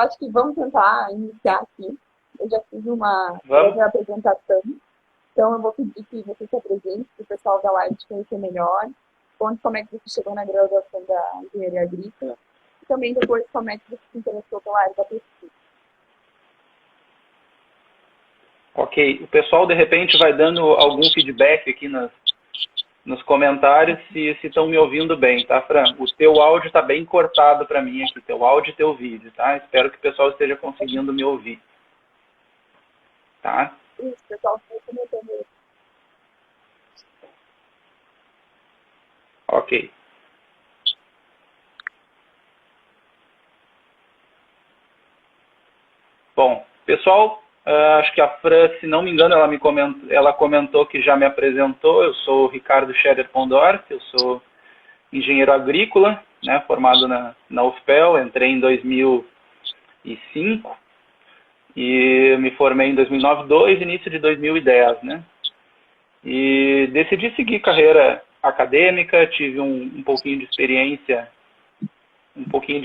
acho que vamos tentar iniciar aqui. Eu já fiz uma Vamos. breve apresentação, então eu vou pedir que você se apresente para o pessoal da live te conhecer melhor, conte como é que você chegou na graduação da engenharia agrícola e também depois como é que você se interessou pela área da pesquisa. Ok, o pessoal de repente vai dando algum feedback aqui nos comentários se estão me ouvindo bem, tá, Fran? O teu áudio está bem cortado para mim aqui, teu áudio e teu vídeo, tá? Espero que o pessoal esteja conseguindo me ouvir. Tá? Isso, pessoal, você comentando isso. Ok. Bom, pessoal, acho que a Fran, se não me engano, ela comentou que já me apresentou. Eu sou o Ricardo Scherer Pondorf, eu sou engenheiro agrícola, né, formado na UFPEL, entrei em 2005 e me formei em 2009, início de 2010, né? E decidi seguir carreira acadêmica, tive um pouquinho de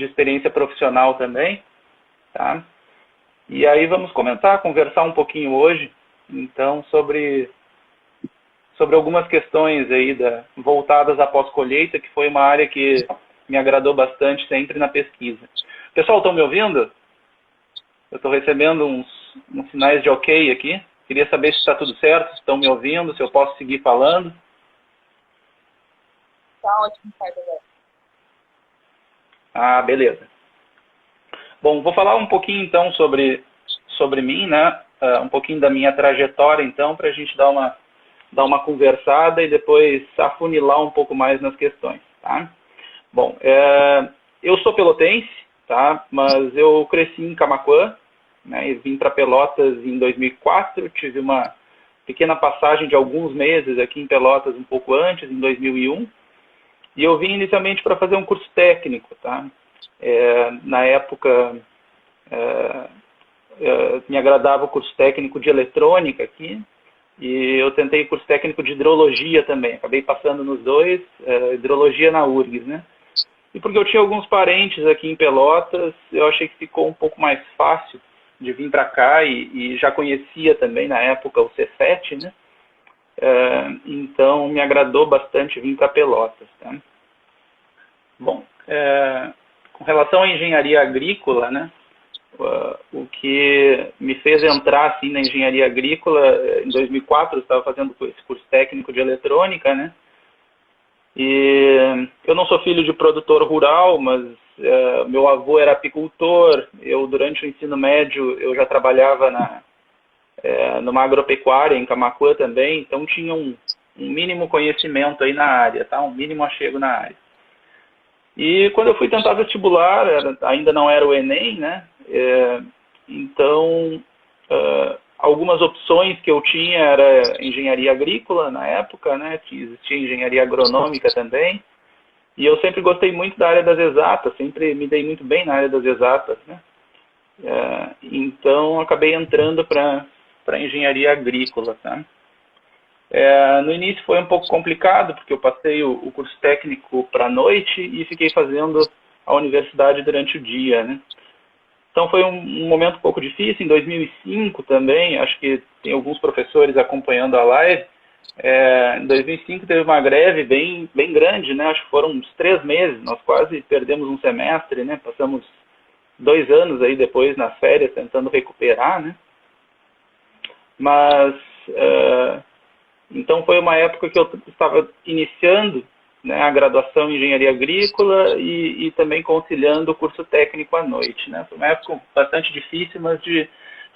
experiência profissional também, tá? E aí vamos conversar um pouquinho hoje, então, sobre algumas questões aí voltadas à pós-colheita, que foi uma área que me agradou bastante sempre na pesquisa. Pessoal, estão me ouvindo? Eu estou recebendo uns sinais de ok aqui. Queria saber se está tudo certo, se estão me ouvindo, se eu posso seguir falando. Tá ótimo, Ricardo. Ah, beleza. Bom, vou falar um pouquinho então sobre mim, né? Um pouquinho da minha trajetória, então, para a gente dar uma conversada e depois afunilar um pouco mais nas questões, tá? Bom, eu sou pelotense, tá? Mas eu cresci em Camaquã, né? E vim para Pelotas em 2004, tive uma pequena passagem de alguns meses aqui em Pelotas um pouco antes, em 2001, e eu vim inicialmente para fazer um curso técnico, tá? Na época, me agradava o curso técnico de eletrônica aqui, e eu tentei o curso técnico de hidrologia também, acabei passando nos dois, hidrologia na URGS, né? E porque eu tinha alguns parentes aqui em Pelotas, eu achei que ficou um pouco mais fácil de vir para cá e já conhecia também na época o Cefet, né? Então me agradou bastante vir para Pelotas, tá? Bom, com relação à engenharia agrícola, né? O que me fez entrar assim na engenharia agrícola, em 2004 eu estava fazendo esse curso técnico de eletrônica, né? E eu não sou filho de produtor rural, mas meu avô era apicultor. Eu, durante o ensino médio, eu já trabalhava numa agropecuária em Camaquã também, então tinha um mínimo conhecimento aí na área, tá? Um mínimo achego na área. E quando eu fui tentar vestibular, ainda não era o Enem, né? Então, algumas opções que eu tinha era engenharia agrícola na época, né? Existia engenharia agronômica também. E eu sempre gostei muito da área das exatas, sempre me dei muito bem na área das exatas, né? Então, acabei entrando para engenharia agrícola, tá? No início foi um pouco complicado, porque eu passei o curso técnico para a noite e fiquei fazendo a universidade durante o dia, né? Então foi um momento um pouco difícil. Em 2005 também, acho que tem alguns professores acompanhando a live, em 2005 teve uma greve bem grande, né? Acho que foram uns 3 meses, nós quase perdemos um semestre, né? Passamos 2 anos aí depois nas férias tentando recuperar, né? Mas então foi uma época que eu estava iniciando, né, a graduação em engenharia agrícola e também conciliando o curso técnico à noite, né? Foi uma época bastante difícil, mas de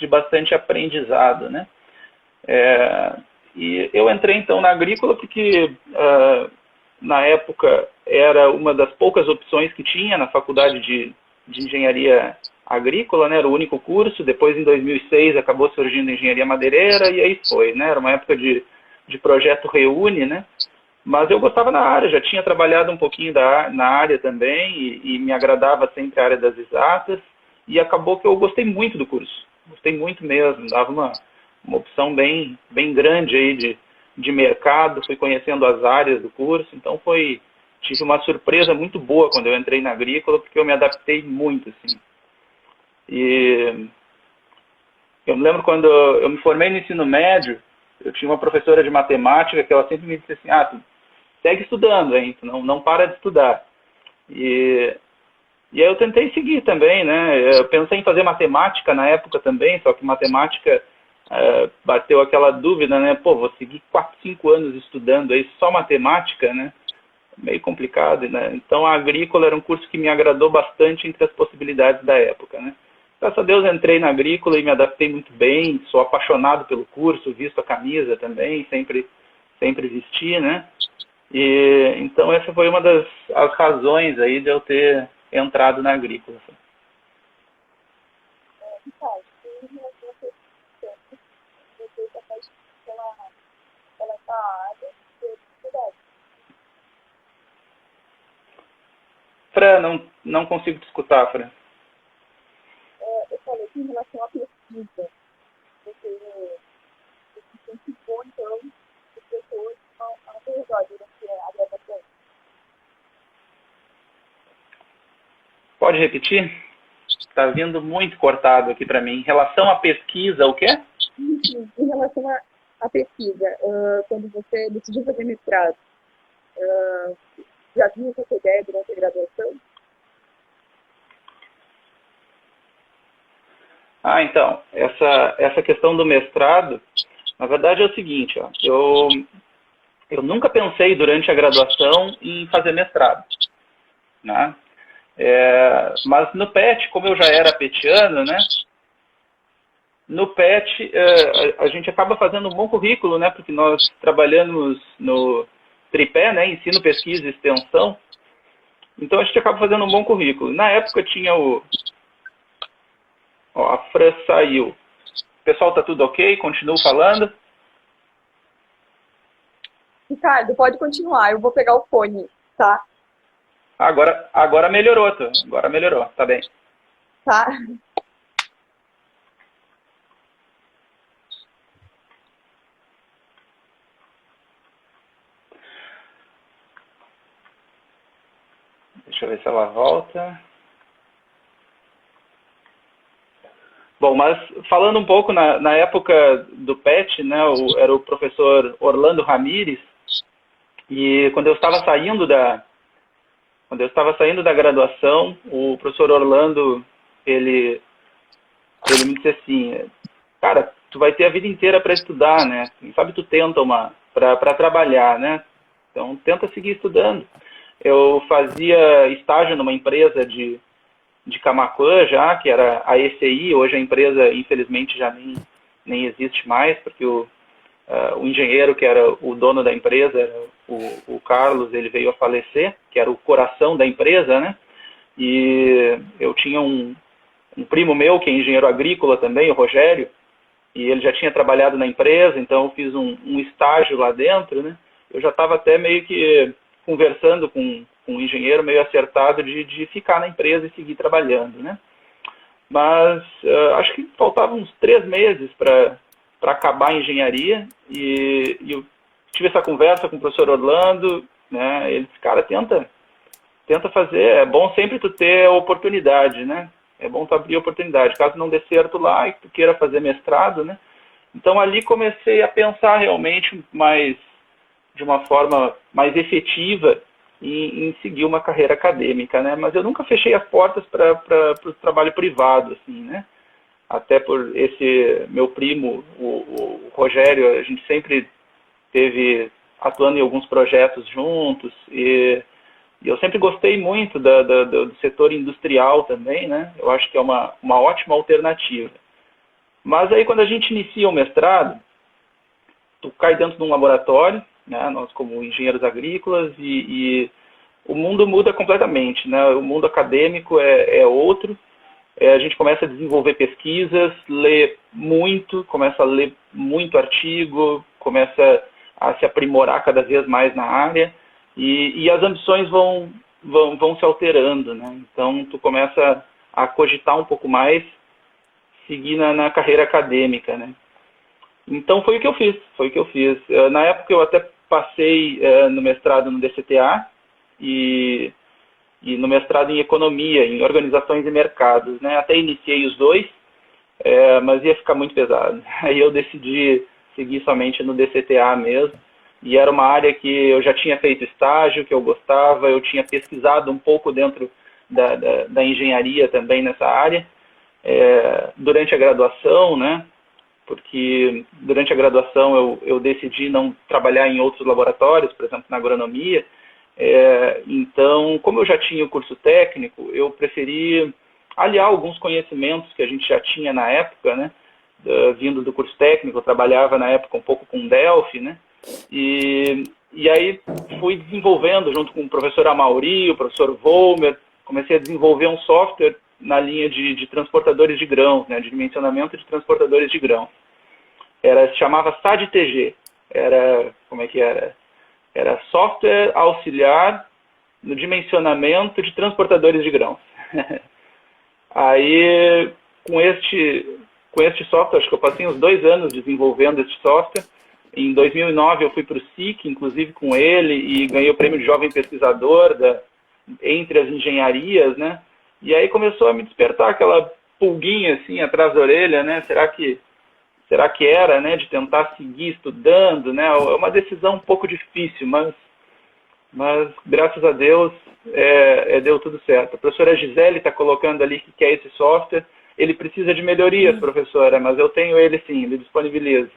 bastante aprendizado, né? E eu entrei então na agrícola porque na época era uma das poucas opções que tinha na faculdade de engenharia agrícola, né? Era o único curso. Depois, em 2006, acabou surgindo engenharia madeireira e aí foi, né? Era uma época de projeto Reúne, né? Mas eu gostava da área, já tinha trabalhado um pouquinho na área também e me agradava sempre a área das exatas, e acabou que eu gostei muito do curso, gostei muito mesmo, dava uma opção bem grande aí de mercado, fui conhecendo as áreas do curso, então tive uma surpresa muito boa quando eu entrei na agrícola, porque eu me adaptei muito, assim. E eu me lembro quando eu me formei no ensino médio, eu tinha uma professora de matemática que ela sempre me disse assim, tu segue estudando, hein? Tu não para de estudar. E, e aí eu tentei seguir também, né? Eu pensei em fazer matemática na época também, só que matemática bateu aquela dúvida, né? Pô, vou seguir 4, 5 anos estudando aí só matemática, né? Meio complicado, né? Então a agrícola era um curso que me agradou bastante entre as possibilidades da época, né? Graças a Deus entrei na agrícola e me adaptei muito bem, sou apaixonado pelo curso, visto a camisa também, sempre vesti, né? E então essa foi uma das as razões aí de eu ter entrado na agrícola. Ricardo, em relação a essa você está apaixonado pela essa área de eletricidade. Fran, não consigo te escutar, Fran. Eu falei que em relação à pesquisa, você incentivou, então, os pessoas ao redor durante a gravação. Pode repetir? Está vindo muito cortado aqui para mim. Em relação à pesquisa, o quê? Em relação à pesquisa, quando você decidiu fazer mestrado, já tinha essa ideia durante a graduação? Então, essa questão do mestrado, na verdade é o seguinte, ó, eu nunca pensei durante a graduação em fazer mestrado, né? Mas no PET, como eu já era petiano, né? No PET, a gente acaba fazendo um bom currículo, né? Porque nós trabalhamos no tripé, né? Ensino, pesquisa e extensão. Então a gente acaba fazendo um bom currículo. Na época tinha a Fran saiu. O pessoal tá tudo ok? Continuo falando? Ricardo, pode continuar, eu vou pegar o fone, tá? Agora melhorou, agora melhorou, tá bem. Tá. Deixa eu ver se ela volta. Bom, mas falando um pouco na época do PET, né, era o professor Orlando Ramires, e quando eu estava saindo da graduação, o professor Orlando, ele me disse assim, cara, tu vai ter a vida inteira para estudar, né? Quem sabe tu tenta para trabalhar, né? Então tenta seguir estudando. Eu fazia estágio numa empresa de Camaquã já, que era a ECI, hoje a empresa infelizmente já nem existe mais, porque o engenheiro que era o dono da empresa, era o Carlos, ele veio a falecer, que era o coração da empresa, né? E eu tinha um primo meu que é engenheiro agrícola também, o Rogério, e ele já tinha trabalhado na empresa, então eu fiz um estágio lá dentro, né? Eu já estava até meio que conversando com um engenheiro meio acertado de ficar na empresa e seguir trabalhando, né? Mas acho que faltavam uns 3 meses para acabar a engenharia e eu tive essa conversa com o professor Orlando, né? Ele disse, cara, tenta fazer, é bom sempre tu ter a oportunidade, né? É bom tu abrir a oportunidade, caso não dê certo lá e tu queira fazer mestrado, né? Então ali comecei a pensar realmente de uma forma mais efetiva em seguir uma carreira acadêmica, né? Mas eu nunca fechei as portas para o trabalho privado, assim, né? Até por esse meu primo, o Rogério, a gente sempre teve atuando em alguns projetos juntos e eu sempre gostei muito do setor industrial também, né? Eu acho que é uma ótima alternativa. Mas aí quando a gente inicia o mestrado, tu cai dentro de um laboratório, né? Nós como engenheiros agrícolas e o mundo muda completamente, né? O mundo acadêmico é outro. A gente começa a desenvolver pesquisas, começa a ler muito artigo, começa a se aprimorar cada vez mais na área e as ambições vão se alterando, né? Então tu começa a cogitar um pouco mais, seguir na carreira acadêmica, né? Então foi o que eu fiz. Na época eu até passei no mestrado no DCTA e e no mestrado em economia, em organizações e mercados, né? Até iniciei os dois, mas ia ficar muito pesado. Aí eu decidi seguir somente no DCTA mesmo, e era uma área que eu já tinha feito estágio, que eu gostava, eu tinha pesquisado um pouco dentro da engenharia também nessa área, durante a graduação, né? Porque durante a graduação eu decidi não trabalhar em outros laboratórios, por exemplo, na agronomia. Então, como eu já tinha o curso técnico, eu preferi aliar alguns conhecimentos que a gente já tinha na época, né? Vindo do curso técnico, eu trabalhava na época um pouco com Delphi, né? E aí fui desenvolvendo, junto com o professor Amauri, o professor Volmer, comecei a desenvolver um software na linha de transportadores de grãos, né, de dimensionamento de transportadores de grãos. Se chamava SAD-TG. Como é que era? Era software auxiliar no dimensionamento de transportadores de grãos. Aí, com este software, acho que eu passei uns 2 anos desenvolvendo este software. Em 2009 eu fui para o SIC, inclusive com ele, e ganhei o prêmio de jovem pesquisador entre as engenharias, né? E aí começou a me despertar aquela pulguinha assim atrás da orelha, né? Será que era, né, de tentar seguir estudando, né? É uma decisão um pouco difícil, mas graças a Deus deu tudo certo. A professora Gisele está colocando ali que quer esse software. Ele precisa de melhorias, professora, mas eu tenho ele sim, ele disponibiliza.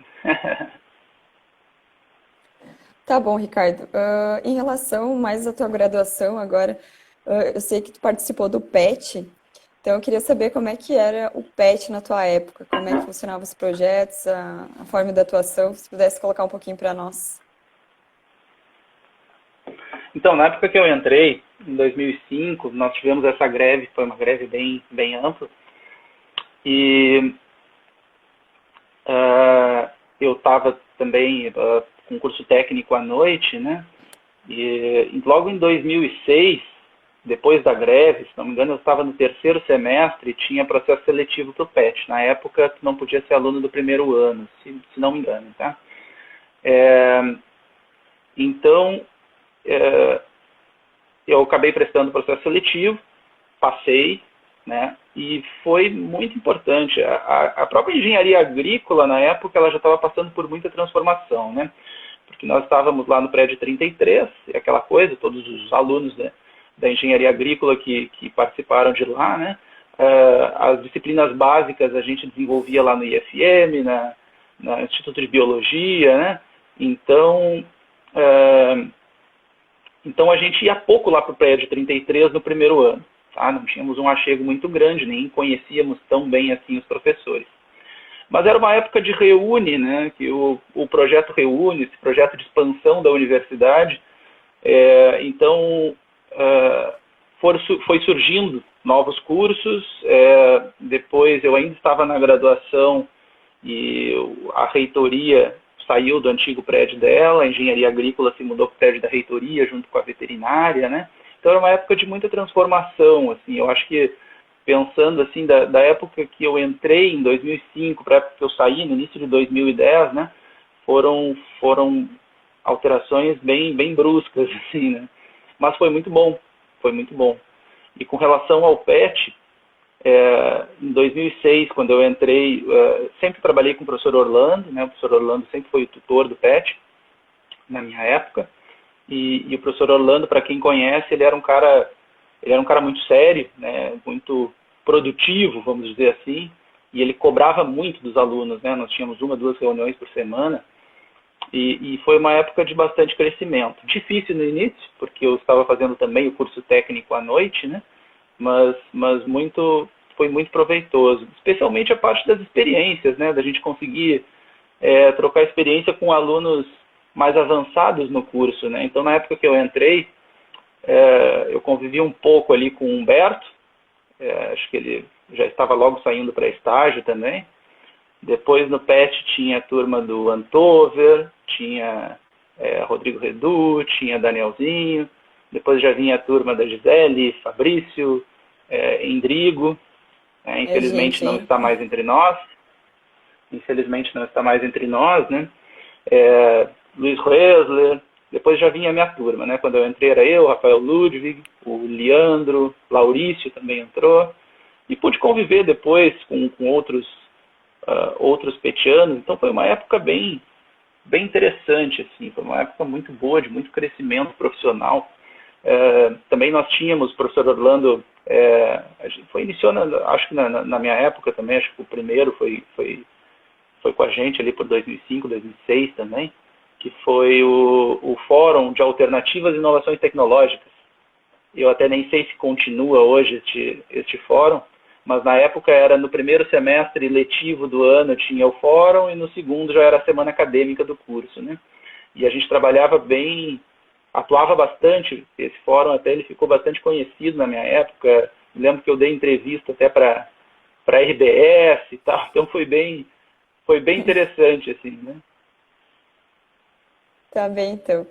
Tá bom, Ricardo. Em relação mais à tua graduação agora, eu sei que tu participou do PET, então eu queria saber como é que era o PET na tua época, como é que funcionavam os projetos, a forma de atuação, se pudesse colocar um pouquinho para nós. Então, na época que eu entrei, em 2005, nós tivemos essa greve, foi uma greve bem ampla, e eu estava também com curso técnico à noite, né? E logo em 2006, depois da greve, se não me engano, eu estava no 3º semestre e tinha processo seletivo para o PET. Na época, tu não podia ser aluno do 1º ano, se não me engano, tá? Então, eu acabei prestando o processo seletivo, passei, né? E foi muito importante. A própria engenharia agrícola, na época, ela já estava passando por muita transformação, né? Porque nós estávamos lá no prédio 33, e aquela coisa, todos os alunos da engenharia agrícola que participaram de lá, né? As disciplinas básicas a gente desenvolvia lá no IFM, no Instituto de Biologia, né? Então a gente ia pouco lá para o prédio 33 no 1º ano. Tá? Não tínhamos um achego muito grande, nem conhecíamos tão bem assim os professores. Mas era uma época de Reúne, né? Que o projeto Reúne, esse projeto de expansão da universidade, então foi surgindo novos cursos. Depois eu ainda estava na graduação e a reitoria saiu do antigo prédio dela, a engenharia agrícola se mudou para o prédio da reitoria junto com a veterinária, né? Então era uma época de muita transformação, assim. Eu acho que pensando assim da época que eu entrei em 2005 para a época que eu saí no início de 2010, né? Foram alterações bem bruscas, assim, né? Mas foi muito bom, foi muito bom. E com relação ao PET, em 2006, quando eu entrei, sempre trabalhei com o professor Orlando, né? O professor Orlando sempre foi o tutor do PET na minha época. E o professor Orlando, para quem conhece, ele era um cara muito sério, né? Muito produtivo, vamos dizer assim. E ele cobrava muito dos alunos, né? Nós tínhamos 1, 2 reuniões por semana. E foi uma época de bastante crescimento. Difícil no início, porque eu estava fazendo também o curso técnico à noite, né? Mas foi muito proveitoso, especialmente a parte das experiências, né? Da gente conseguir trocar experiência com alunos mais avançados no curso, né? Então, na época que eu entrei, eu convivi um pouco ali com o Humberto, acho que ele já estava logo saindo para estágio também. Depois no PET tinha a turma do Antover, tinha Rodrigo Redu, tinha Danielzinho. Depois já vinha a turma da Gisele, Fabrício, Endrigo. Infelizmente não está mais entre nós. Infelizmente não está mais entre nós, né? Luiz Resler, depois já vinha a minha turma, né? Quando eu entrei era eu, Rafael Ludwig, o Leandro, Laurício também entrou, e pude conviver depois com outros petianos, então foi uma época bem interessante, assim, foi uma época muito boa, de muito crescimento profissional. Também nós tínhamos, o professor Orlando, foi iniciando, acho que na minha época também, acho que o primeiro foi com a gente ali por 2005, 2006 também, que foi o Fórum de Alternativas e Inovações Tecnológicas. Eu até nem sei se continua hoje este fórum, mas na época era no primeiro semestre letivo do ano tinha o fórum e no segundo já era a semana acadêmica do curso, né? E a gente trabalhava bem, atuava bastante, esse fórum até ele ficou bastante conhecido na minha época. Me lembro que eu dei entrevista até para a RBS e tal, então foi bem interessante, assim, né? Tá bem, então.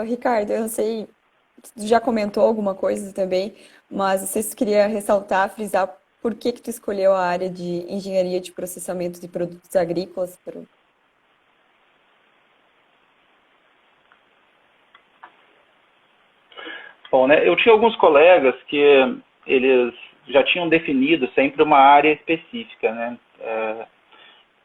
Ricardo, eu não sei, tu já comentou alguma coisa também, mas não sei se tu queria ressaltar, frisar por que tu escolheu a área de engenharia de processamento de produtos agrícolas. Bom, né, eu tinha alguns colegas que eles já tinham definido sempre uma área específica, né?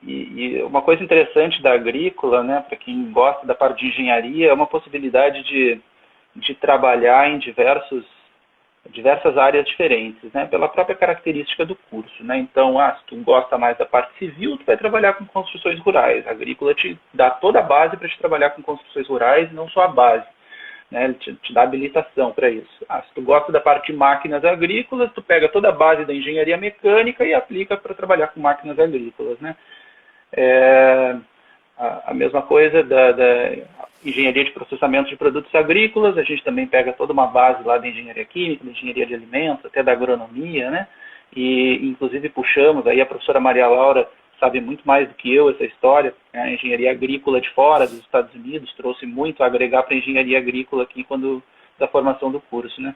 E uma coisa interessante da agrícola, né, para quem gosta da parte de engenharia, é uma possibilidade de trabalhar em diversas áreas diferentes, né, pela própria característica do curso, né. Então, se tu gosta mais da parte civil, tu vai trabalhar com construções rurais. A agrícola te dá toda a base para te trabalhar com construções rurais, não só a base, né, ele te dá habilitação para isso. Se tu gosta da parte de máquinas agrícolas, tu pega toda a base da engenharia mecânica e aplica para trabalhar com máquinas agrícolas, né. A mesma coisa da engenharia de processamento de produtos agrícolas, a gente também pega toda uma base lá da engenharia química, da engenharia de alimentos, até da agronomia, né? E inclusive puxamos, aí a professora Maria Laura sabe muito mais do que eu essa história, né? A engenharia agrícola de fora, dos Estados Unidos, trouxe muito a agregar para a engenharia agrícola aqui da formação do curso, né?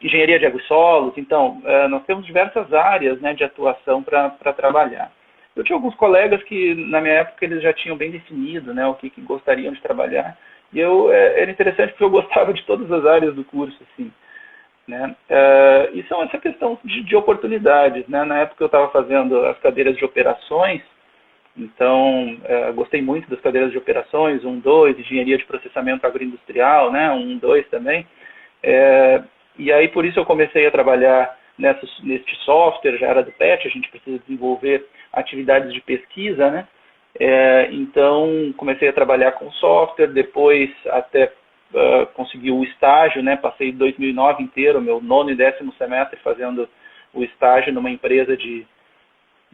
Engenharia de água e solos, então, nós temos diversas áreas, né, de atuação para trabalhar. Eu tinha alguns colegas que, na minha época, eles já tinham bem definido, né, o que gostariam de trabalhar. E era interessante porque eu gostava de todas as áreas do curso, assim, né. E são essa questão de oportunidades, né. Na época eu estava fazendo as cadeiras de operações, então gostei muito das cadeiras de operações, 1, 2, engenharia de processamento agroindustrial, né, 1, 2 também. E aí, por isso, eu comecei a trabalhar neste software, já era do PET, a gente precisa desenvolver atividades de pesquisa, né? Então, comecei a trabalhar com software, depois até consegui o estágio, né? Passei 2009 inteiro, meu 9º e 10º semestre fazendo o estágio numa empresa de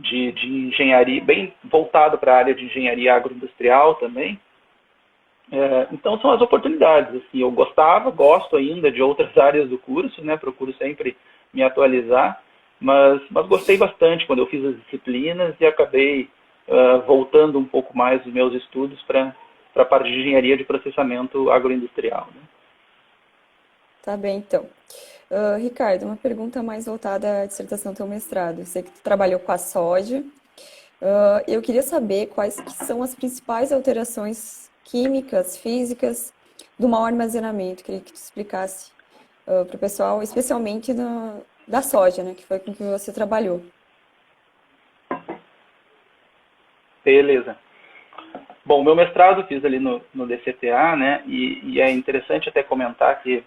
engenharia, bem voltado para a área de engenharia agroindustrial também. Então, são as oportunidades. Assim, eu gosto ainda de outras áreas do curso, né? Procuro sempre me atualizar, mas gostei bastante quando eu fiz as disciplinas e acabei voltando um pouco mais os meus estudos para a parte de engenharia de processamento agroindustrial, né? Tá bem, então. Ricardo, uma pergunta mais voltada à dissertação do teu mestrado. Eu sei que tu trabalhou com a soja. Eu queria saber quais que são as principais alterações químicas, físicas do mau armazenamento. Queria que tu explicasse para o pessoal, especialmente da soja, né, que foi com que você trabalhou. Beleza. Bom, meu mestrado fiz ali no DCTA, né, e é interessante até comentar que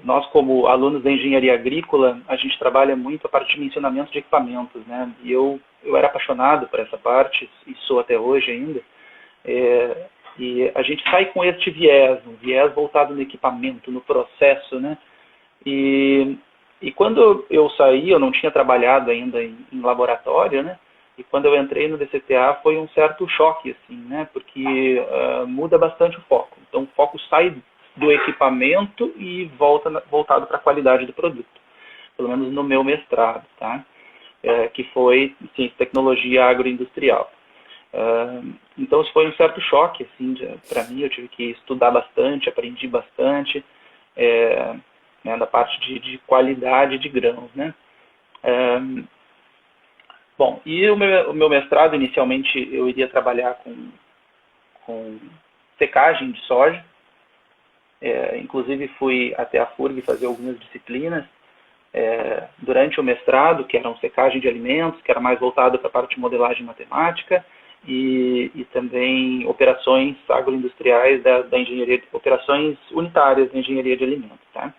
nós, como alunos da engenharia agrícola, a gente trabalha muito a parte de dimensionamento de equipamentos, né, e eu era apaixonado por essa parte, e sou até hoje ainda, e a gente sai com este viés, um viés voltado no equipamento, no processo, né, e quando eu saí, eu não tinha trabalhado ainda em laboratório, né, e quando eu entrei no DCTA foi um certo choque, assim, né, porque muda bastante o foco. Então, o foco sai do equipamento e voltado para a qualidade do produto, pelo menos no meu mestrado, tá? Que foi ciência e tecnologia agroindustrial. Então, isso foi um certo choque, assim, para mim. Eu tive que estudar bastante, aprendi bastante, né, da parte de qualidade de grãos, né? Bom, e o meu mestrado, inicialmente, eu iria trabalhar com secagem de soja. Inclusive fui até a FURG fazer algumas disciplinas durante o mestrado, que eram secagem de alimentos, que era mais voltado para a parte de modelagem matemática, e também operações agroindustriais da engenharia, operações unitárias da engenharia de alimentos, tá?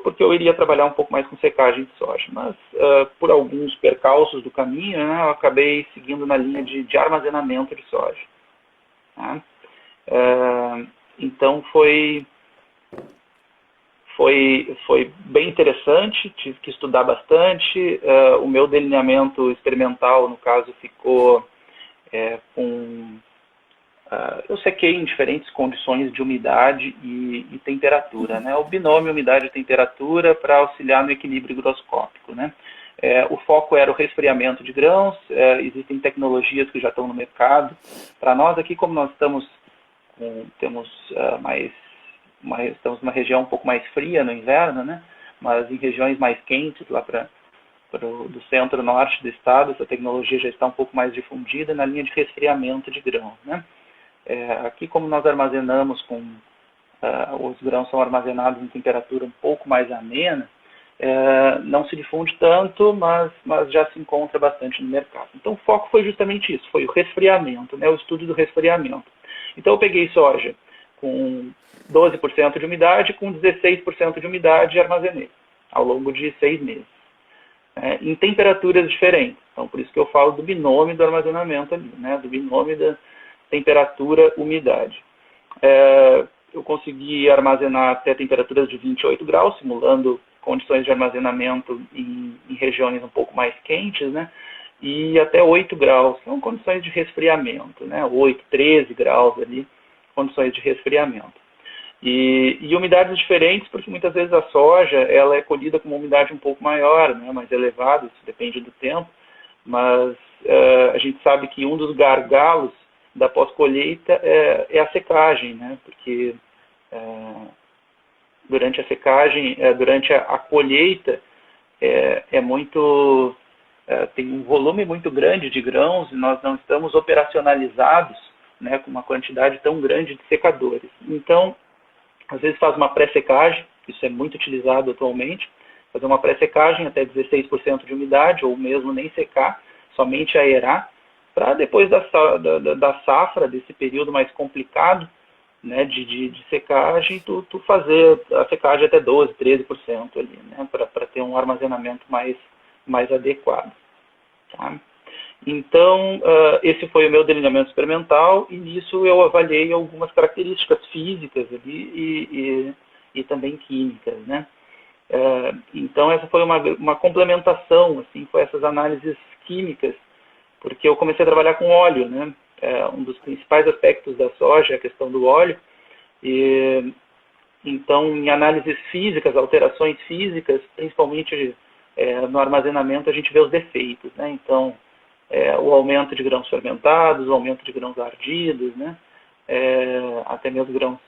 Porque eu iria trabalhar um pouco mais com secagem de soja, mas por alguns percalços do caminho, né, eu acabei seguindo na linha de armazenamento de soja, tá? Então foi bem interessante, tive que estudar bastante. O meu delineamento experimental, no caso, ficou eu sequei em diferentes condições de umidade e temperatura, né? O binômio umidade e temperatura para auxiliar no equilíbrio higroscópico, né? O foco era o resfriamento de grãos. Existem tecnologias que já estão no mercado. Para nós aqui, como nós estamos estamos numa região um pouco mais fria no inverno, né? Mas em regiões mais quentes, lá do centro-norte do estado, essa tecnologia já está um pouco mais difundida na linha de resfriamento de grãos, né? Aqui, como nós armazenamos os grãos são armazenados em temperatura um pouco mais amena, não se difunde tanto, mas já se encontra bastante no mercado. Então, o foco foi justamente isso, foi o resfriamento, né? O estudo do resfriamento. Então, eu peguei soja com 12% de umidade, com 16% de umidade e armazenei ao longo de 6 meses. Em temperaturas diferentes. Então, por isso que eu falo do binômio do armazenamento ali, né? Do binômio da temperatura-umidade. Eu consegui armazenar até temperaturas de 28 graus, simulando condições de armazenamento em regiões um pouco mais quentes, né? E até 8 graus, são condições de resfriamento, né? 8, 13 graus ali, condições de resfriamento. E umidades diferentes, porque muitas vezes a soja ela é colhida com uma umidade um pouco maior, né? Mais elevada, isso depende do tempo, mas a gente sabe que um dos gargalos da pós-colheita é a secagem, né? Porque durante a secagem, durante a colheita, tem um volume muito grande de grãos e nós não estamos operacionalizados, né, com uma quantidade tão grande de secadores. Então, às vezes faz uma pré-secagem, isso é muito utilizado atualmente, fazer uma pré-secagem até 16% de umidade, ou mesmo nem secar, somente aerar, para depois da safra, desse período mais complicado, né, de secagem, tu fazer a secagem até 12%, 13% ali, né, para ter um armazenamento mais adequado. Tá? Então, esse foi o meu delineamento experimental, e nisso eu avaliei algumas características físicas ali e também químicas, né? Então, essa foi uma complementação, assim, foi essas análises químicas, porque eu comecei a trabalhar com óleo, né? Um dos principais aspectos da soja é a questão do óleo, e então, em análises físicas, alterações físicas, principalmente no armazenamento, a gente vê os defeitos, né? Então, o aumento de grãos fermentados, o aumento de grãos ardidos, né? Até mesmo grãos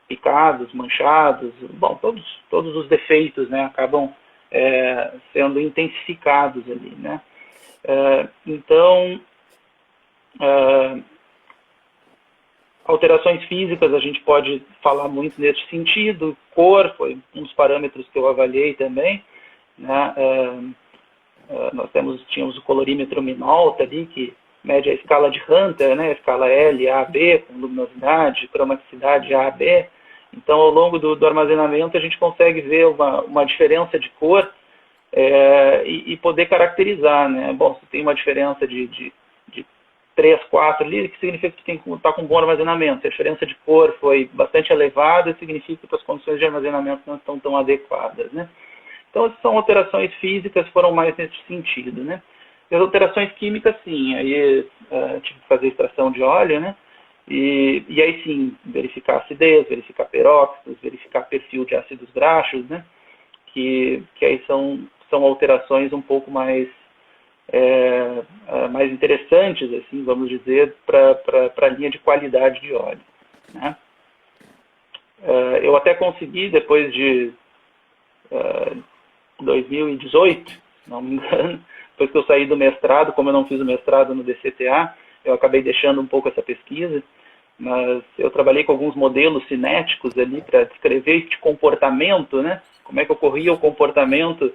picados, manchados, bom, todos os defeitos, né, acabam sendo intensificados ali, né? Então, alterações físicas, a gente pode falar muito nesse sentido. Cor foi um dos parâmetros que eu avaliei também, né? Nós tínhamos o colorímetro Minolta ali, que mede a escala de Hunter, né? A escala L, A, B, com luminosidade, cromaticidade A, B. Então, ao longo do armazenamento, a gente consegue ver uma diferença de cor e poder caracterizar, né? Bom, se tem uma diferença de 3, 4 ali, que significa que tem que estar com um bom armazenamento. Se a diferença de cor foi bastante elevada, significa que as condições de armazenamento não estão tão adequadas, né? Então, essas são alterações físicas, foram mais nesse sentido, né? E as alterações químicas, sim, aí tive que fazer extração de óleo, né? E aí, sim, verificar acidez, verificar peróxidos, verificar perfil de ácidos graxos, né? Que aí são alterações um pouco mais interessantes, assim, vamos dizer, para a linha de qualidade de óleo, né? Eu até consegui, depois de 2018, se não me engano, depois que eu saí do mestrado, como eu não fiz o mestrado no DCTA, eu acabei deixando um pouco essa pesquisa, mas eu trabalhei com alguns modelos cinéticos ali para descrever este comportamento, né? Como é que ocorria o comportamento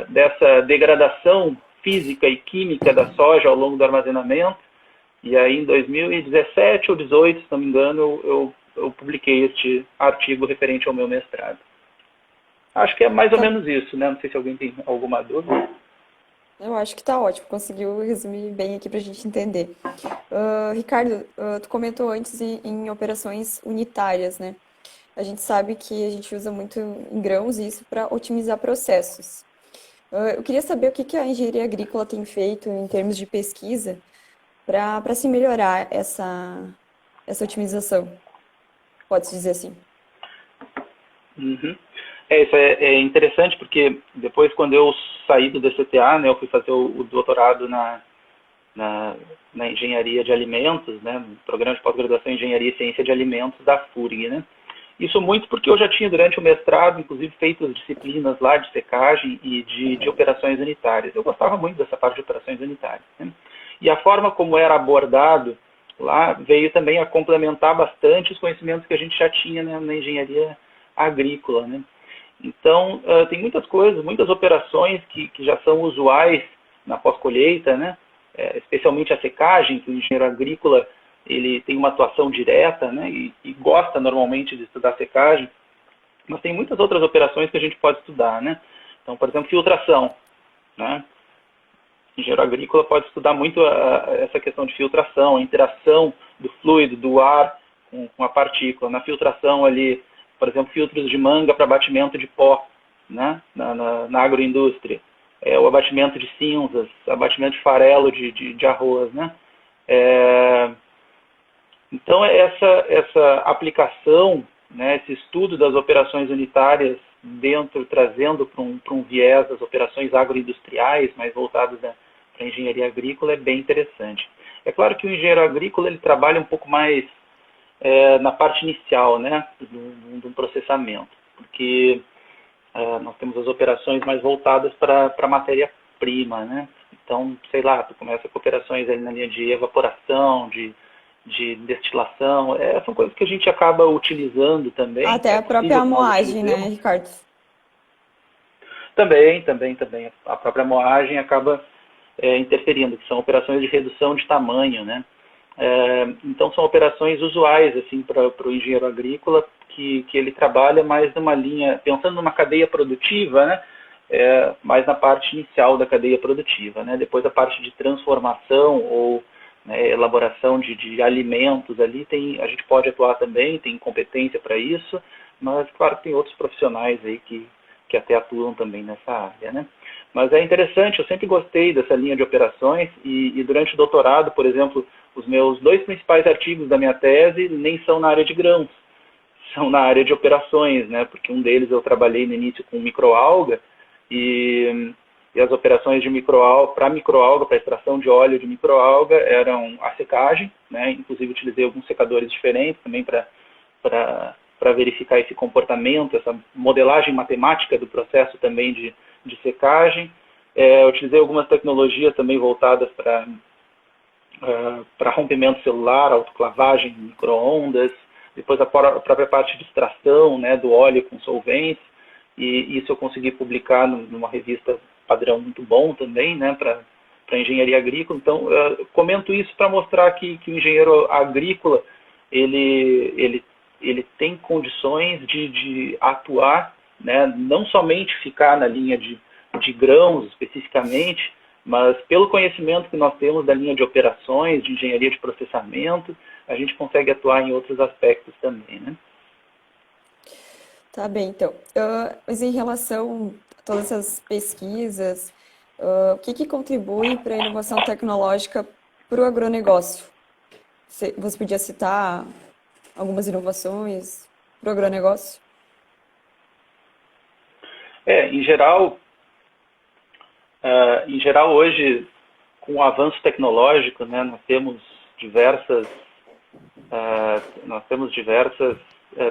dessa degradação física e química da soja ao longo do armazenamento. E aí, em 2017 ou 2018, se não me engano, eu publiquei este artigo referente ao meu mestrado. Acho que é mais ou menos isso, né? Não sei se alguém tem alguma dúvida. Eu acho que tá ótimo, conseguiu resumir bem aqui para a gente entender. Ricardo, tu comentou antes em operações unitárias, né? A gente sabe que a gente usa muito em grãos isso para otimizar processos. Eu queria saber o que a engenharia agrícola tem feito em termos de pesquisa para se melhorar essa otimização, pode-se dizer assim. Uhum. Isso é interessante porque depois, quando eu saí do DCTA, né, eu fui fazer o doutorado na engenharia de alimentos, né, no programa de pós-graduação em engenharia e ciência de alimentos da FURG, né. Isso muito porque eu já tinha, durante o mestrado, inclusive, feito as disciplinas lá de secagem e de operações unitárias. Eu gostava muito dessa parte de operações unitárias, né. E a forma como era abordado lá veio também a complementar bastante os conhecimentos que a gente já tinha, né, na engenharia agrícola, né. Então, tem muitas coisas, muitas operações que já são usuais na pós-colheita, né? Especialmente a secagem, que o engenheiro agrícola ele tem uma atuação direta, né? E gosta normalmente de estudar secagem, mas tem muitas outras operações que a gente pode estudar, né? Então, por exemplo, filtração, né? O engenheiro agrícola pode estudar muito essa questão de filtração, a interação do fluido, do ar com a partícula. Na filtração ali, por exemplo, filtros de manga para abatimento de pó, né, na agroindústria. O abatimento de cinzas, abatimento de farelo de arroz. Né. Então, essa aplicação, né, esse estudo das operações unitárias trazendo para um viés das operações agroindustriais, mais voltadas para a engenharia agrícola, é bem interessante. É claro que o engenheiro agrícola ele trabalha um pouco mais na parte inicial, né, do processamento, porque nós temos as operações mais voltadas para a matéria-prima, né? Então, sei lá, tu começa com operações ali na linha de evaporação, de destilação, são coisas que a gente acaba utilizando também. Até a própria moagem, né, Ricardo? Também. A própria moagem acaba interferindo, que são operações de redução de tamanho, né? Então são operações usuais assim para o engenheiro agrícola que ele trabalha mais numa linha, pensando numa cadeia produtiva, né? Mais na parte inicial da cadeia produtiva, né? Depois a parte de transformação ou elaboração de alimentos ali a gente pode atuar também, tem competência para isso, mas claro que tem outros profissionais aí que até atuam também nessa área, né? Mas é interessante, eu sempre gostei dessa linha de operações e durante o doutorado, por exemplo, os meus 2 principais artigos da minha tese nem são na área de grãos, são na área de operações, né? Porque um deles eu trabalhei no início com microalga e as operações de microalga, para extração de óleo de microalga, eram a secagem, né? Inclusive utilizei alguns secadores diferentes também para verificar esse comportamento, essa modelagem matemática do processo também de secagem. Utilizei algumas tecnologias também voltadas para rompimento celular, autoclavagem, micro-ondas, depois a própria parte de extração, né, do óleo com solventes, e isso eu consegui publicar numa revista padrão muito bom também, né, para engenharia agrícola. Então, comento isso para mostrar que o engenheiro agrícola, ele tem condições de atuar, né, não somente ficar na linha de grãos especificamente, mas pelo conhecimento que nós temos da linha de operações, de engenharia de processamento, a gente consegue atuar em outros aspectos também, né? Tá bem, então. Mas em relação a todas essas pesquisas, o que contribui para a inovação tecnológica para o agronegócio? Você podia citar algumas inovações para o agronegócio? Em geral, hoje, com o avanço tecnológico, né, nós temos diversas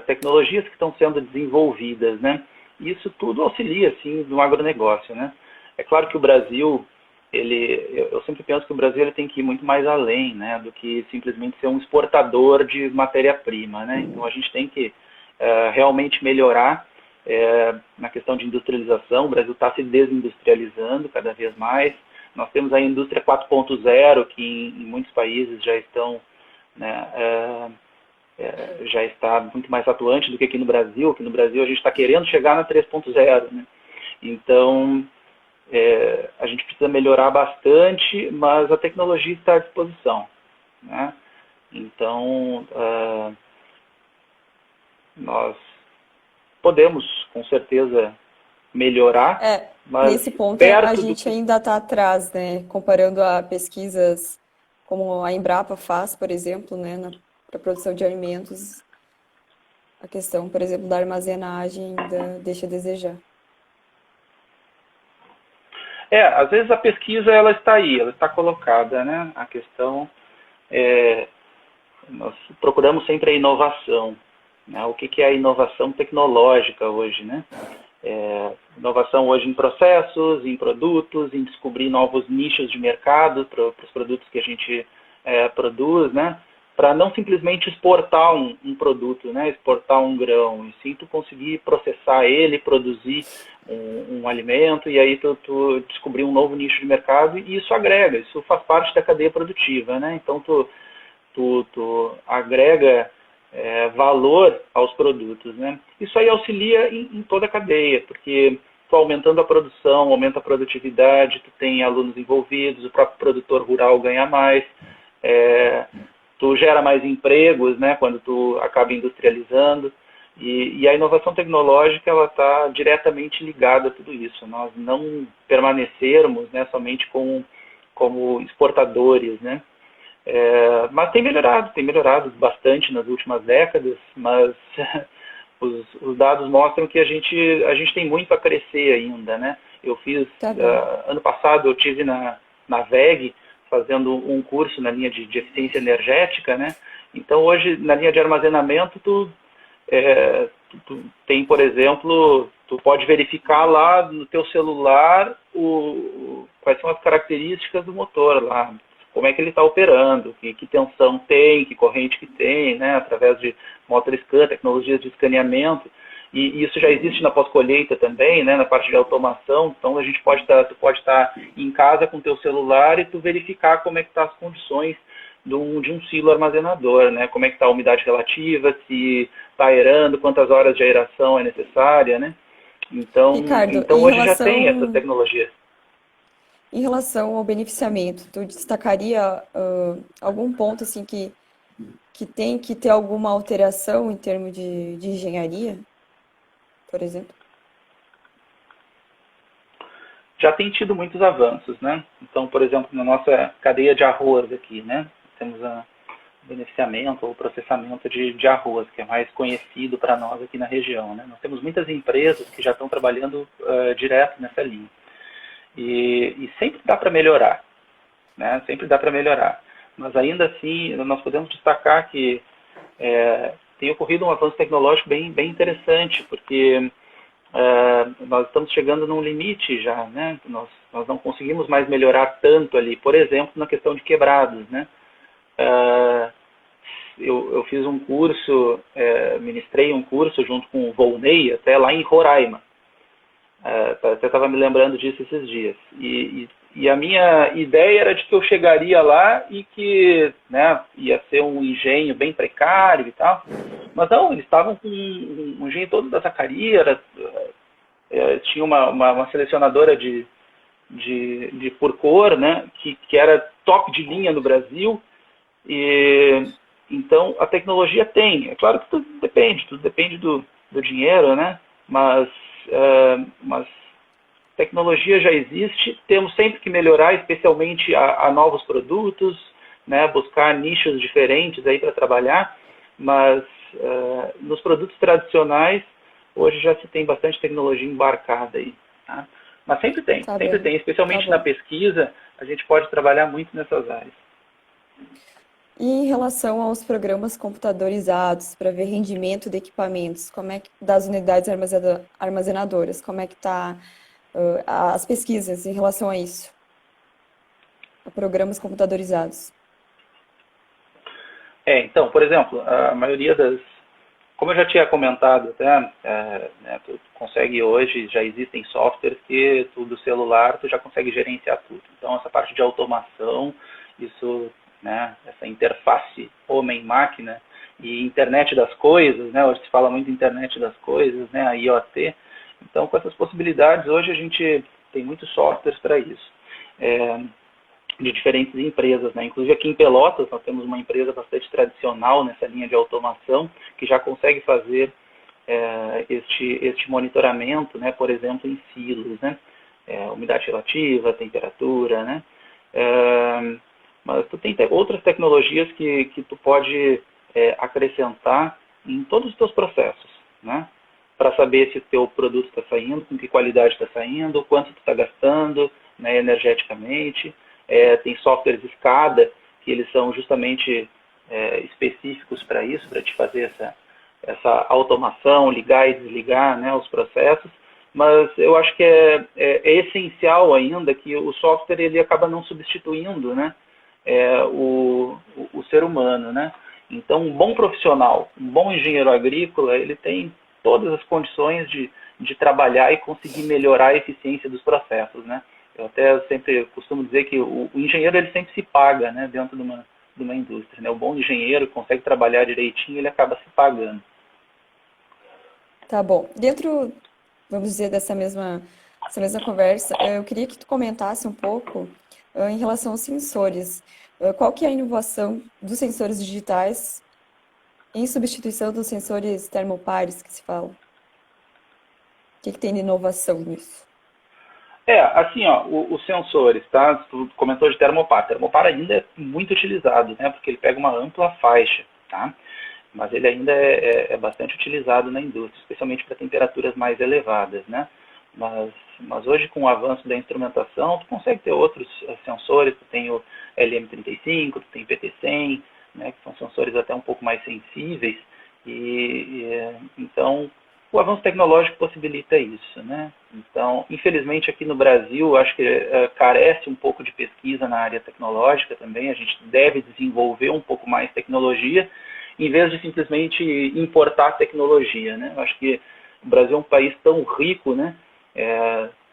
tecnologias que estão sendo desenvolvidas, né? E isso tudo auxilia, assim, no agronegócio, né? É claro que o Brasil eu sempre penso que o Brasil ele tem que ir muito mais além, né, do que simplesmente ser um exportador de matéria-prima, né? Então a gente tem que realmente melhorar na questão de industrialização. O Brasil está se desindustrializando cada vez mais. Nós temos a indústria 4.0, que em muitos países já estão, né, já está muito mais atuante do que aqui no Brasil. Aqui no Brasil a gente está querendo chegar na 3.0, né? Então, a gente precisa melhorar bastante, mas a tecnologia está à disposição, né? Então, nós podemos, com certeza, melhorar, mas Nesse ponto a perto do gente que... ainda está atrás, né? Comparando a pesquisas como a Embrapa faz, por exemplo, né, para a produção de alimentos, a questão, por exemplo, da armazenagem ainda deixa a desejar. Às vezes a pesquisa ela está aí, ela está colocada, né? A questão nós procuramos sempre a inovação, né? O que é a inovação tecnológica hoje, né? Inovação hoje em processos, em produtos, em descobrir novos nichos de mercado para os produtos que a gente produz, né? Para não simplesmente exportar um produto, né? Exportar um grão, e sim tu conseguir processar ele, produzir um alimento, e aí tu descobrir um novo nicho de mercado, e isso agrega, isso faz parte da cadeia produtiva, né? Então tu agrega valor aos produtos, né? Isso aí auxilia em toda a cadeia, porque tu aumentando a produção, aumenta a produtividade, tu tem alunos envolvidos, o próprio produtor rural ganha mais, tu gera mais empregos, né, quando tu acaba industrializando, e a inovação tecnológica ela está diretamente ligada a tudo isso. Nós não permanecermos, né, somente como exportadores, né? Mas tem melhorado bastante nas últimas décadas, mas os dados mostram que a gente tem muito a crescer ainda, né? Eu fiz, ano passado eu tive na WEG, fazendo um curso na linha de eficiência energética, né? Então hoje na linha de armazenamento tu tem, por exemplo, tu pode verificar lá no teu celular quais são as características do motor lá, como é que ele está operando, que tensão tem, que corrente que tem, né? Através de motor scan, tecnologias de escaneamento. E isso já existe na pós-colheita também, né, na parte de automação. Então a gente tu pode estar em casa com o teu celular e tu verificar como é que estão as condições de um silo armazenador, né? Como é que está a umidade relativa, se está aerando, quantas horas de aeração é necessária, né? Então, Ricardo, hoje já tem essas tecnologias. Em relação ao beneficiamento, tu destacaria algum ponto assim que tem que ter alguma alteração em termos de engenharia, por exemplo? Já tem tido muitos avanços, né? Então, por exemplo, na nossa cadeia de arroz aqui, né? Temos o beneficiamento ou processamento de arroz, que é mais conhecido para nós aqui na região, né? Nós temos muitas empresas que já estão trabalhando direto nessa linha. E sempre dá para melhorar, né? Sempre dá para melhorar. Mas ainda assim, nós podemos destacar que tem ocorrido um avanço tecnológico bem interessante, porque nós estamos chegando num limite já, né? Nós não conseguimos mais melhorar tanto ali. Por exemplo, na questão de quebrados, né? Eu fiz um curso, ministrei um curso junto com o Volney, até lá em Roraima. Até estava me lembrando disso esses dias. E a minha ideia era de que eu chegaria lá e que, né, ia ser um engenho bem precário e tal. Mas não, eles estavam com um engenho todo da Zacaria, tinha uma selecionadora de por cor, né, que era top de linha no Brasil. E então a tecnologia tem. É claro que tudo depende do dinheiro, né? Mas tecnologia já existe, temos sempre que melhorar, especialmente a novos produtos, né, buscar nichos diferentes aí para trabalhar, mas nos produtos tradicionais, hoje já se tem bastante tecnologia embarcada aí. Tá? Mas sempre tem, especialmente na pesquisa, a gente pode trabalhar muito nessas áreas. E em relação aos programas computadorizados para ver rendimento de equipamentos, como é que das unidades armazenadoras, como é que está as pesquisas em relação a isso? a programas computadorizados? Então, por exemplo, a maioria das... Como eu já tinha comentado até, né, tu consegue hoje, já existem softwares que tu do celular tu já consegue gerenciar tudo. Então, essa parte de automação, isso, né, essa interface homem-máquina e internet das coisas, né, hoje se fala muito de internet das coisas, né, a IoT. Então, com essas possibilidades, hoje a gente tem muitos softwares para isso. De diferentes empresas, né? Inclusive aqui em Pelotas nós temos uma empresa bastante tradicional nessa linha de automação que já consegue fazer este monitoramento, né? Por exemplo, em silos, né? Umidade relativa, temperatura, né? Mas tu tem outras tecnologias que tu pode acrescentar em todos os teus processos, né? Para saber se o teu produto está saindo, com que qualidade está saindo, quanto tu está gastando, né, energeticamente. Tem softwares SCADA, que eles são justamente específicos para isso, para te fazer essa automação, ligar e desligar, né, os processos. Mas eu acho que é essencial ainda que o software ele acaba não substituindo, né, o ser humano, né? Então, um bom profissional, um bom engenheiro agrícola, ele tem todas as condições de trabalhar e conseguir melhorar a eficiência dos processos, né? Eu até sempre costumo dizer que o engenheiro ele sempre se paga, né, dentro de uma indústria, né? O bom engenheiro consegue trabalhar direitinho, ele acaba se pagando. Tá bom. Dentro, vamos dizer, essa mesma conversa, eu queria que tu comentasse um pouco em relação aos sensores. Qual que é a inovação dos sensores digitais em substituição dos sensores termopares que se fala? O que tem de inovação nisso? Assim, ó, os sensores, tá? Tu comentou de termopar. Termopar ainda é muito utilizado, né? Porque ele pega uma ampla faixa, tá? Mas ele ainda é bastante utilizado na indústria, especialmente para temperaturas mais elevadas, né? Mas hoje, com o avanço da instrumentação, tu consegue ter outros sensores. Tu tem o LM35, tu tem PT100, né? Que são sensores até um pouco mais sensíveis. Então, o avanço tecnológico possibilita isso, né? Então, infelizmente aqui no Brasil, acho que carece um pouco de pesquisa na área tecnológica também. A gente deve desenvolver um pouco mais tecnologia, em vez de simplesmente importar tecnologia, né? Eu acho que o Brasil é um país tão rico, né?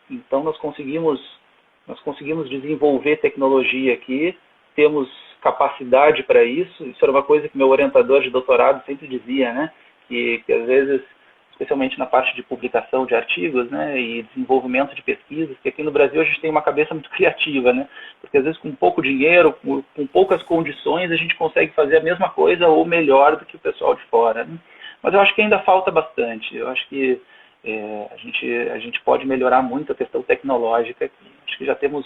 Então nós conseguimos desenvolver tecnologia aqui, temos capacidade para isso. Isso era uma coisa que meu orientador de doutorado sempre dizia, né? Que às vezes, especialmente na parte de publicação de artigos, né, e desenvolvimento de pesquisas, que aqui no Brasil a gente tem uma cabeça muito criativa, né, porque às vezes com pouco dinheiro, com poucas condições, a gente consegue fazer a mesma coisa ou melhor do que o pessoal de fora, né? Mas eu acho que ainda falta bastante. Eu acho que a gente pode melhorar muito a questão tecnológica aqui. Acho que já temos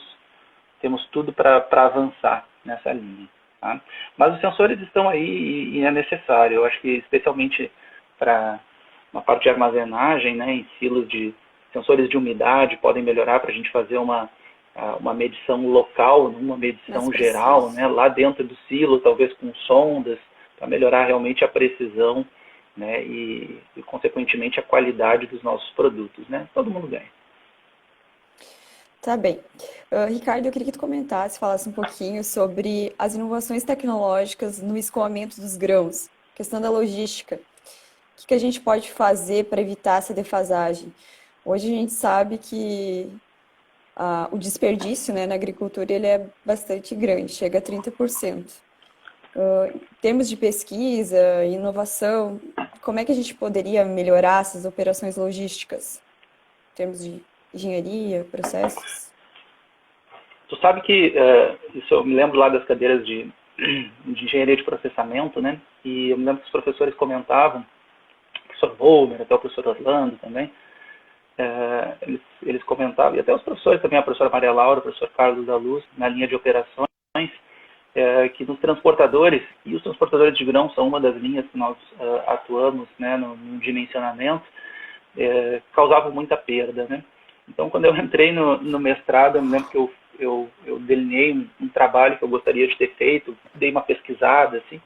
tudo para avançar nessa linha, tá? Mas os sensores estão aí e é necessário. Eu acho que especialmente para uma parte de armazenagem, né, em silos de sensores de umidade podem melhorar para a gente fazer uma medição local, uma medição geral, né, lá dentro do silo, talvez com sondas, para melhorar realmente a precisão, né, e consequentemente a qualidade dos nossos produtos, né? Todo mundo ganha. Tá bem. Ricardo, eu queria que tu comentasse, falasse um pouquinho sobre as inovações tecnológicas no escoamento dos grãos, questão da logística. O que a gente pode fazer para evitar essa defasagem? Hoje a gente sabe que o desperdício, né, na agricultura ele é bastante grande, chega a 30%. Em termos de pesquisa, inovação, como é que a gente poderia melhorar essas operações logísticas? Em termos de engenharia, processos? Tu sabe que, isso eu me lembro lá das cadeiras de engenharia de processamento, né? E eu me lembro que os professores comentavam, o professor Volmer, até o professor Orlando também, eles comentavam, e até os professores também, a professora Maria Laura, o professor Carlos da Luz, na linha de operações, que nos transportadores, e os transportadores de grão são uma das linhas que nós atuamos, né, no dimensionamento, causavam muita perda, né? Então, quando eu entrei no mestrado, eu me lembro que eu delineei um trabalho que eu gostaria de ter feito, dei uma pesquisada, assim,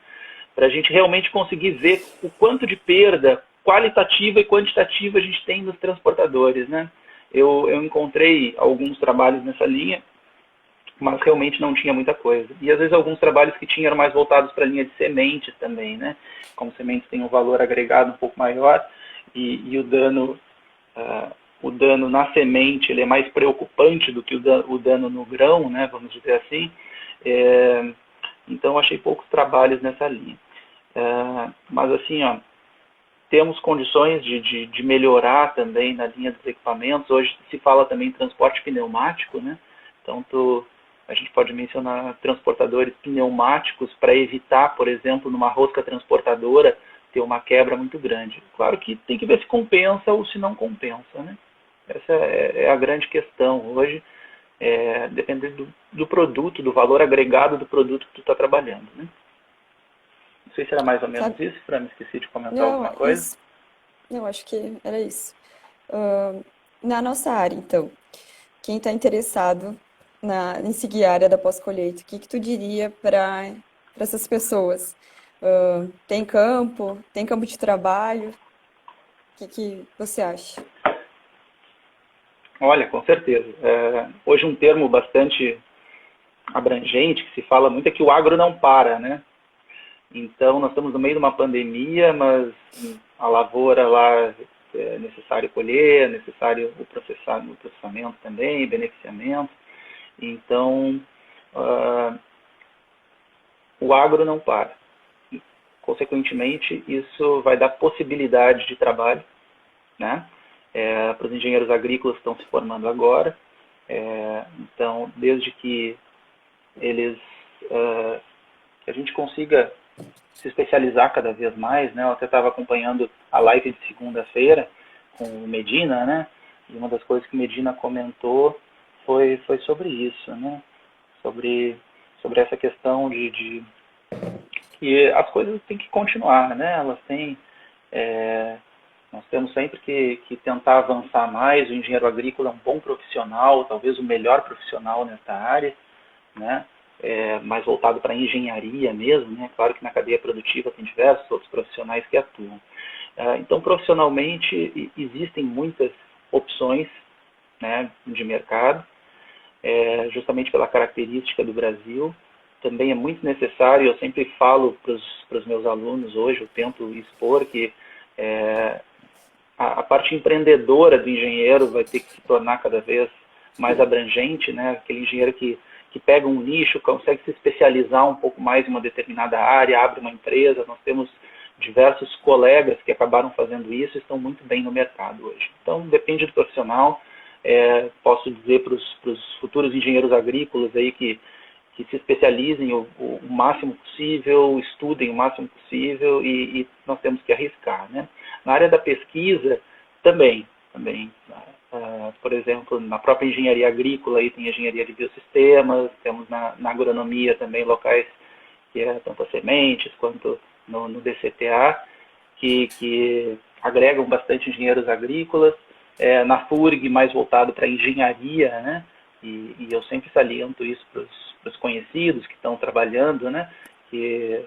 para a gente realmente conseguir ver o quanto de perda qualitativa e quantitativa a gente tem nos transportadores, né? Eu encontrei alguns trabalhos nessa linha mas realmente não tinha muita coisa. E às vezes alguns trabalhos que tinham eram mais voltados para a linha de sementes também, né? Como sementes têm um valor agregado um pouco maior e o dano na semente ele é mais preocupante do que o dano no grão, né? Vamos dizer assim. Então achei poucos trabalhos nessa linha. Mas assim, ó, temos condições de melhorar também na linha dos equipamentos. Hoje se fala também em transporte pneumático, né? Então a gente pode mencionar transportadores pneumáticos para evitar, por exemplo, numa rosca transportadora, ter uma quebra muito grande. Claro que tem que ver se compensa ou se não compensa, né? Essa é a grande questão hoje, dependendo do produto, do valor agregado do produto que tu está trabalhando, né? Não sei se era mais ou menos isso, Fran, me esqueci de comentar alguma coisa. Isso. Não, acho que era isso. Na nossa área, então, quem está interessado em seguir a área da pós-colheita, o que tu diria para essas pessoas? Tem campo de trabalho? O que você acha? Olha, com certeza. Hoje um termo bastante abrangente, que se fala muito, é que o agro não para, né? Então, nós estamos no meio de uma pandemia, mas a lavoura lá é necessário colher, é necessário o processamento também, beneficiamento. Então, o agro não para. Consequentemente, isso vai dar possibilidade de trabalho, né? Para os engenheiros agrícolas que estão se formando agora. Então, desde que a gente consiga se especializar cada vez mais, né? Eu até estava acompanhando a live de segunda-feira com o Medina, né? E uma das coisas que o Medina comentou foi sobre isso, né? Sobre essa questão de que as coisas têm que continuar, né? Elas têm... nós temos sempre que tentar avançar mais. O engenheiro agrícola é um bom profissional, talvez o melhor profissional nessa área, né? Mais voltado para a engenharia mesmo, né? Claro que na cadeia produtiva tem diversos outros profissionais que atuam. Então, profissionalmente, existem muitas opções, né, de mercado, justamente pela característica do Brasil. Também é muito necessário, eu sempre falo para os meus alunos hoje, eu tento expor que a parte empreendedora do engenheiro vai ter que se tornar cada vez mais abrangente, né? Aquele engenheiro que pega um nicho, consegue se especializar um pouco mais em uma determinada área, abre uma empresa. Nós temos diversos colegas que acabaram fazendo isso e estão muito bem no mercado hoje. Então, depende do profissional. Posso dizer para os futuros engenheiros agrícolas aí que se especializem o máximo possível, estudem o máximo possível e nós temos que arriscar, né? Na área da pesquisa, também. Por exemplo, na própria engenharia agrícola, aí tem engenharia de biosistemas, temos na agronomia também locais que tanto as sementes quanto no DCTA, que agregam bastante engenheiros agrícolas. Na FURG, mais voltado para engenharia, né? E eu sempre saliento isso para os conhecidos que estão trabalhando, né? Que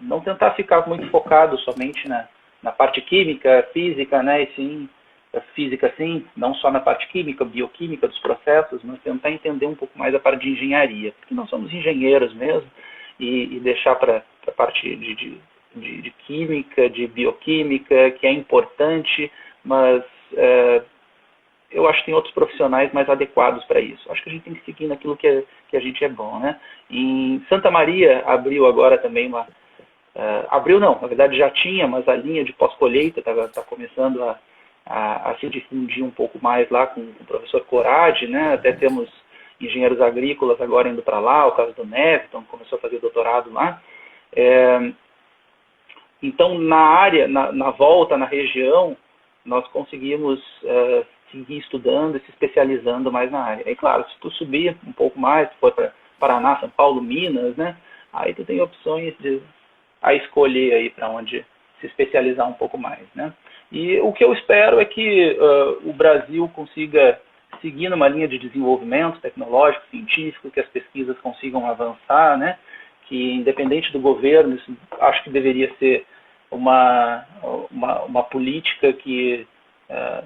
não tentar ficar muito focado somente na parte química, física, né? E sim, física sim, não só na parte química, bioquímica dos processos, mas tentar entender um pouco mais a parte de engenharia, porque nós somos engenheiros mesmo, e deixar para a parte de química, de bioquímica, que é importante, mas eu acho que tem outros profissionais mais adequados para isso. Acho que a gente tem que seguir naquilo que a gente é bom, né? Em Santa Maria abriu agora também abriu não, na verdade já tinha, mas a linha de pós-colheita está começando a se difundir um pouco mais lá com o professor Corade, né? Até temos engenheiros agrícolas agora indo para lá, o caso do Neveton, começou a fazer doutorado lá. Então, na área, na volta, na região, nós conseguimos seguir estudando e se especializando mais na área. E claro, se tu subir um pouco mais, se for para Paraná, São Paulo, Minas, né? Aí tu tem opções a escolher aí para onde se especializar um pouco mais, né? E o que eu espero é que o Brasil consiga seguir numa linha de desenvolvimento tecnológico, científico, que as pesquisas consigam avançar, né? Que independente do governo, isso acho que deveria ser uma política que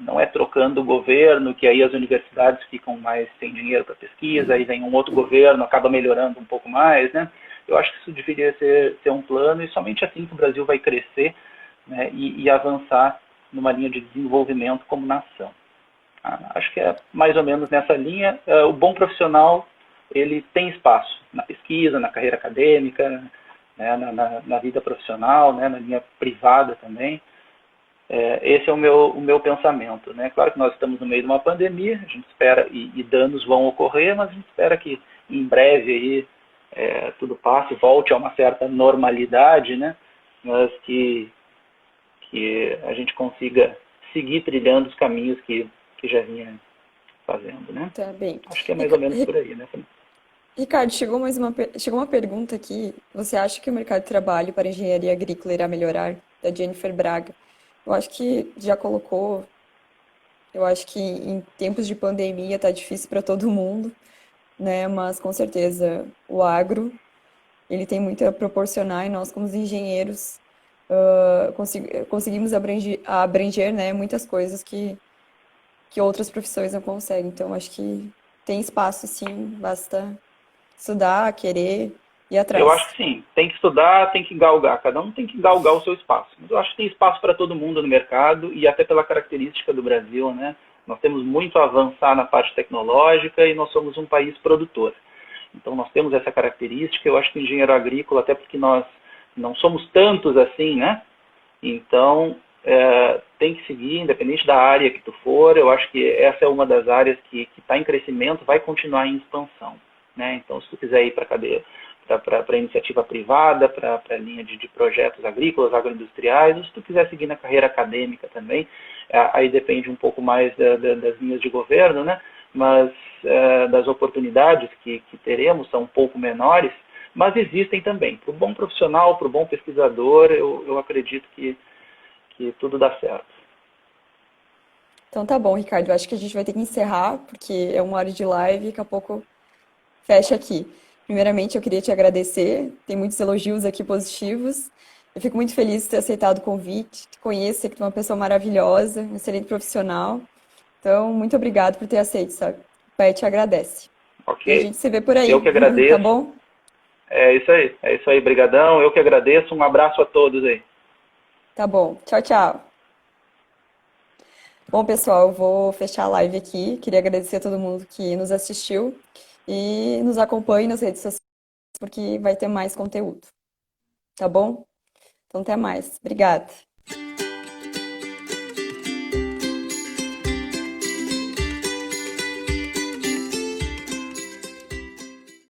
Não é trocando o governo, que aí as universidades ficam mais sem dinheiro para pesquisa, aí vem um outro governo, acaba melhorando um pouco mais, né? Eu acho que isso deveria ser um plano, e somente assim que o Brasil vai crescer, né, e avançar numa linha de desenvolvimento como nação. Acho que é mais ou menos nessa linha. O bom profissional, ele tem espaço na pesquisa, na carreira acadêmica, né, na vida profissional, né, na linha privada também. Esse é o meu pensamento, né? Claro que nós estamos no meio de uma pandemia, a gente espera, e danos vão ocorrer, mas a gente espera que em breve aí tudo passe, volte a uma certa normalidade, né? Mas que a gente consiga seguir trilhando os caminhos que já vinha fazendo, né? Tá bem. Acho que é mais ou menos por aí, né? Ricardo, chegou uma pergunta aqui. Você acha que o mercado de trabalho para engenharia agrícola irá melhorar? Da Jennifer Braga. Eu acho que já colocou. Eu acho que em tempos de pandemia tá difícil para todo mundo, né? Mas com certeza o agro, ele tem muito a proporcionar e nós, como os engenheiros, conseguimos abranger, né, muitas coisas que outras profissões não conseguem. Então, acho que tem espaço, sim, basta estudar, querer ir Eu acho atrás. que sim, tem que estudar, tem que galgar, cada um tem que galgar o seu espaço. Mas eu acho que tem espaço para todo mundo no mercado, e até pela característica do Brasil, né? Nós temos muito a avançar na parte tecnológica e nós somos um país produtor. Então nós temos essa característica. Eu acho que o engenheiro agrícola, até porque nós não somos tantos assim, né? Então tem que seguir, independente da área que tu for. Eu acho que essa é uma das áreas que está em crescimento, vai continuar em expansão, né? Então, se tu quiser ir para a cadeia, para a iniciativa privada, para a linha de projetos agrícolas, agroindustriais, ou se tu quiser seguir na carreira acadêmica também, aí depende um pouco mais das linhas de governo, né? Mas das oportunidades que teremos são um pouco menores, mas existem também. Para o bom profissional, para o bom pesquisador, eu acredito que tudo dá certo. Então tá bom, Ricardo. Eu acho que a gente vai ter que encerrar, porque é uma hora de live e daqui a pouco fecha aqui. Primeiramente, eu queria te agradecer. Tem muitos elogios aqui positivos. Eu fico muito feliz de ter aceitado o convite. Te conheço, sei que tu é uma pessoa maravilhosa, um excelente profissional. Então, muito obrigado por ter aceito, sabe? O Pé te agradece. E a Ok? gente se vê por Eu aí, que tá agradeço. bom? É isso aí, brigadão. Eu que agradeço. Um abraço a todos aí. Tá bom. Tchau, tchau. Bom, pessoal, eu vou fechar a live aqui. Queria agradecer a todo mundo que nos assistiu e nos acompanhe nas redes sociais, porque vai ter mais conteúdo, tá bom? Então, até mais. Obrigada.